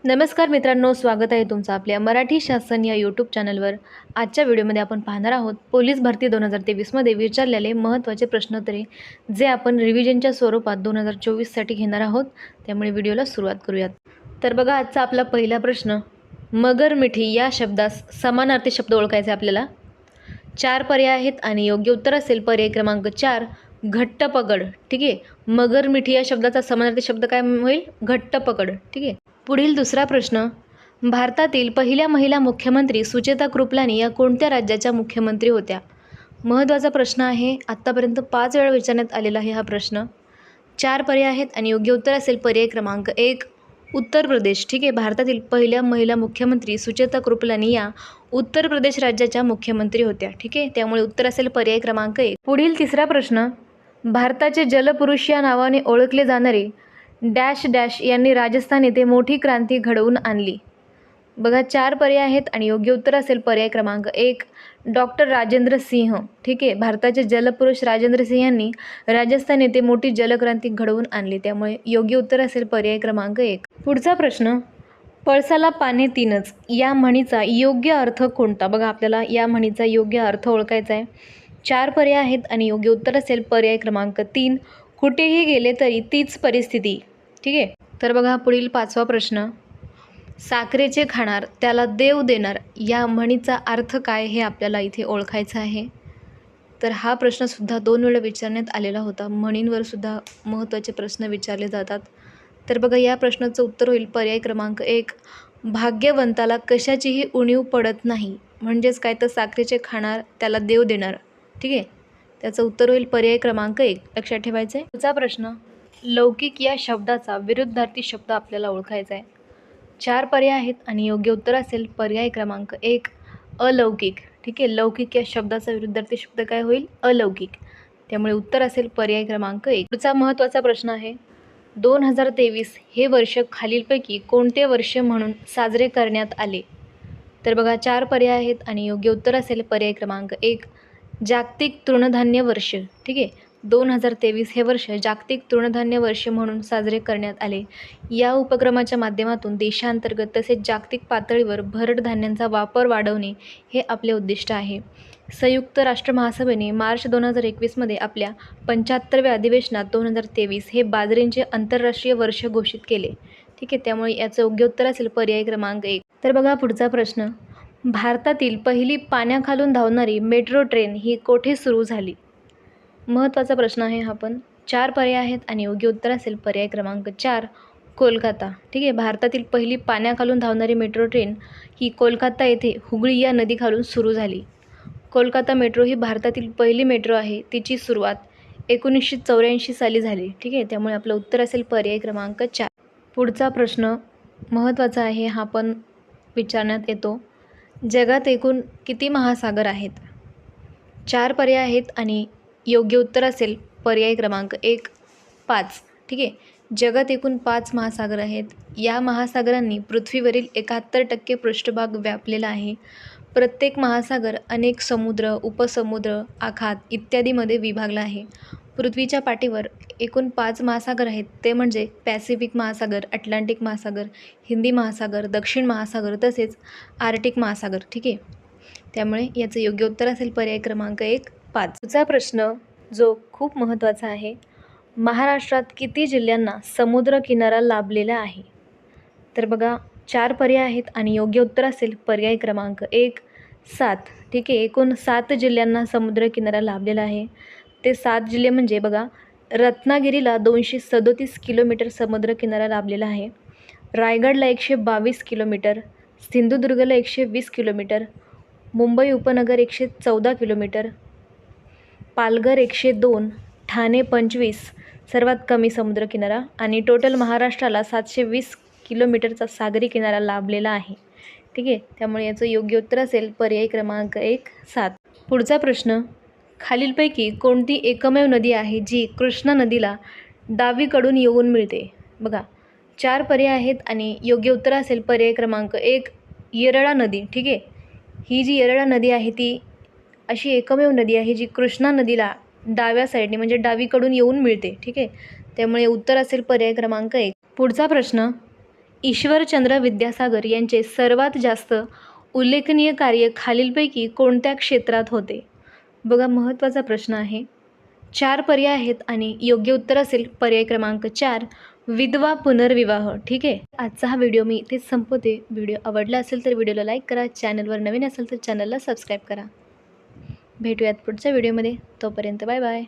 नमस्कार मित्रांनो, स्वागत आहे तुमचं आपल्या मराठी शासन या यूट्यूब चॅनलवर। आजच्या व्हिडिओमध्ये आपण पाहणार आहोत पोलीस भरती 2023मध्ये विचारलेले महत्त्वाचे प्रश्नोत्तरे, जे आपण रिव्हिजनच्या स्वरूपात 2024साठी घेणार आहोत। त्यामुळे व्हिडिओला सुरुवात करूयात। तर बघा, आजचा आपला पहिला प्रश्न, मगर मिठी या शब्दास समानार्थी शब्द ओळखायचा आपल्याला। 4 पर्याय आहेत आणि योग्य उत्तर असेल पर्याय क्रमांक 4, घट्ट पकड। ठीक आहे, मगर मिठी या शब्दाचा समानार्थी शब्द काय होईल? घट्ट पकड। ठीक आहे। पुढील दुसरा प्रश्न, भारतातील पहिल्या महिला मुख्यमंत्री सुचेता कृपलानी या कोणत्या राज्याच्या मुख्यमंत्री होत्या? महत्त्वाचा प्रश्न आहे। आत्तापर्यंत 5 वेळा विचारण्यात आलेला आहे हा प्रश्न। 4 पर्याय आहेत आणि योग्य उत्तर असेल पर्याय क्रमांक 1, उत्तर प्रदेश। ठीक आहे, भारतातील पहिल्या महिला मुख्यमंत्री सुचेता कृपलानी या उत्तर प्रदेश राज्याच्या मुख्यमंत्री होत्या। ठीक आहे, त्यामुळे उत्तर असेल पर्याय क्रमांक 1। पुढील तिसरा प्रश्न, भारताचे जलपुरुष या नावाने ओळखले जाणारे डॅश डॅश यांनी राजस्थान येथे मोठी क्रांती घडवून आणली। बघा, 4 पर्याय आहेत आणि योग्य उत्तर असेल पर्याय क्रमांक 1, डॉक्टर राजेंद्र सिंह। ठीक आहे, भारताचे जलपुरुष राजेंद्र सिंह यांनी राजस्थान येथे मोठी जलक्रांती घडवून आणली। त्यामुळे योग्य उत्तर असेल पर्याय क्रमांक 1। पुढचा प्रश्न, पळसाला पाने तीनच या म्हणीचा योग्य अर्थ कोणता? बघा, आपल्याला या म्हणीचा योग्य अर्थ ओळखायचा आहे। 4 पर्याय आहेत आणि योग्य उत्तर असेल पर्याय क्रमांक 3, कुठेही गेले तरी तीच परिस्थिती। ठीक आहे। तर बघा, पुढील 5वा प्रश्न, साखरेचे खाणार त्याला देव देणार या म्हणीचा अर्थ काय हे आपल्याला इथे ओळखायचं आहे। तर हा प्रश्नसुद्धा 2 वेळा विचारण्यात आलेला होता। म्हणींवर सुद्धा महत्त्वाचे प्रश्न विचारले जातात। तर बघा, या प्रश्नाचं उत्तर होईल पर्याय क्रमांक 1, भाग्यवंताला कशाचीही उणीव पडत नाही। म्हणजेच काय, तर साखरेचे खाणार त्याला देव देणार। ठीक आहे, त्याचं उत्तर होईल पर्याय क्रमांक 1, लक्षात ठेवायचं आहे। पुढचा प्रश्न, लौकिक या शब्दाचा विरुद्धार्थी शब्द आपल्याला ओळखायचा आहे। 4 पर्याय आहेत आणि योग्य उत्तर असेल पर्याय क्रमांक 1, अलौकिक। ठीक आहे, लौकिक या शब्दाचा विरुद्धार्थी शब्द काय होईल? अलौकिक। त्यामुळे उत्तर असेल पर्याय क्रमांक 1। पुढचा महत्त्वाचा प्रश्न आहे, 2023 हे वर्ष खालीलपैकी कोणते वर्ष म्हणून साजरे करण्यात आले? तर बघा, 4 पर्याय आहेत आणि योग्य उत्तर असेल पर्याय क्रमांक 1, जागतिक तृणधान्य वर्ष। ठीक आहे, 2023 हे वर्ष जागतिक तृणधान्य वर्ष म्हणून साजरे करण्यात आले। या उपक्रमाच्या माध्यमातून देशांतर्गत तसेच जागतिक पातळीवर भरड धान्यांचा वापर वाढवणे हे आपले उद्दिष्ट आहे। संयुक्त राष्ट्र महासभेने मार्च 2021मध्ये आपल्या 75व्या अधिवेशनात 2023 हे बाजरीचे आंतरराष्ट्रीय वर्ष घोषित केले। ठीक आहे, त्यामुळे याचं योग्य उत्तर असेल पर्याय क्रमांक 1। तर बघा, पुढचा प्रश्न, भारतातील पहिली पाण्याखालून धावणारी मेट्रो ट्रेन ही कोठे सुरू झाली? महत्त्वाचा प्रश्न आहे हा पण। 4 पर्याय आहेत आणि योग्य उत्तर असेल पर्याय क्रमांक 4, कोलकाता। ठीक आहे, भारतातील पहिली पाण्याखालून धावणारी मेट्रो ट्रेन ही कोलकाता येथे हुगळी या नदीखालून सुरू झाली। कोलकाता मेट्रो ही भारतातील पहिली मेट्रो आहे। तिची सुरुवात 1984 साली झाली। ठीक आहे, त्यामुळे आपलं उत्तर असेल पर्याय क्रमांक 4। पुढचा प्रश्न महत्त्वाचा आहे, हा पण विचारण्यात येतो, जगात एकूण किती महासागर आहेत? 4 पर्याय आहेत आणि योग्य उत्तर असेल पर्याय क्रमांक 1, 5। ठीक आहे, जगात एकूण 5 महासागर आहेत। या महासागरांनी पृथ्वीवरील 71% पृष्ठभाग व्यापलेला आहे। प्रत्येक महासागर अनेक समुद्र, उपसमुद्र, आखात इत्यादीमध्ये विभागला आहे। पृथ्वीच्या पाठीवर एकूण 5 महासागर आहेत, ते म्हणजे पॅसिफिक महासागर, अटलांटिक महासागर, हिंदी महासागर, दक्षिण महासागर तसेच आर्क्टिक महासागर। ठीक आहे, त्यामुळे याचं योग्य उत्तर असेल पर्याय क्रमांक 1, 5। पुढचा प्रश्न जो खूप महत्त्वाचा आहे, महाराष्ट्रात किती जिल्ह्यांना समुद्र किनारा लाभलेला आहे? तर बघा, 4 पर्याय आहेत आणि योग्य उत्तर असेल पर्याय क्रमांक 1, 7। ठीक आहे, एकूण 7 जिल्ह्यांना समुद्र किनारा लाभलेला आहे। ते 7 जिल्हे म्हणजे बघा, रत्नागिरीला 237 किलोमीटर समुद्र किनारा लाभलेला आहे, रायगडला 122 किलोमीटर, सिंधुदुर्गला 120 किलोमीटर, मुंबई उपनगर 114 किलोमीटर, पालघर 102, ठाणे 25, सर्वात कमी समुद्रकिनारा, आणि टोटल महाराष्ट्राला 720 किलोमीटरचा सागरी किनारा लाभलेला आहे। ठीक आहे, त्यामुळे याचं योग्य उत्तर असेल पर्याय क्रमांक 1, 7। पुढचा प्रश्न, खालीलपैकी कोणती एकमेव नदी आहे जी कृष्णा नदीला डावीकडून येऊन मिळते? बघा, 4 पर्याय आहेत आणि योग्य उत्तर असेल पर्याय क्रमांक 1, येरळा नदी। ठीक आहे, ही जी येरळा नदी आहे ती अशी एकमेव नदी आहे जी कृष्णा नदीला डाव्या साईडने म्हणजे डावीकडून येऊन मिळते। ठीक आहे, त्यामुळे उत्तर असेल पर्याय क्रमांक 1। पुढचा प्रश्न, ईश्वरचंद्र विद्यासागर यांचे सर्वात जास्त उल्लेखनीय कार्य खालीलपैकी कोणत्या क्षेत्रात होते? बघा, महत्त्वाचा प्रश्न आहे. 4 पर्याय आहेत आणि योग्य उत्तर असेल पर्याय क्रमांक 4, विधवा पुनर्विवाह. ठीक आहे. आजचा हा व्हिडिओ मी इथेच संपवते. व्हिडिओ आवडला असेल तर व्हिडिओला लाईक करा. चॅनलवर नवीन असेल तर चॅनलला सबस्क्राईब करा. भेटूयात पुढच्या व्हिडिओमध्ये. तोपर्यंत बाय बाय.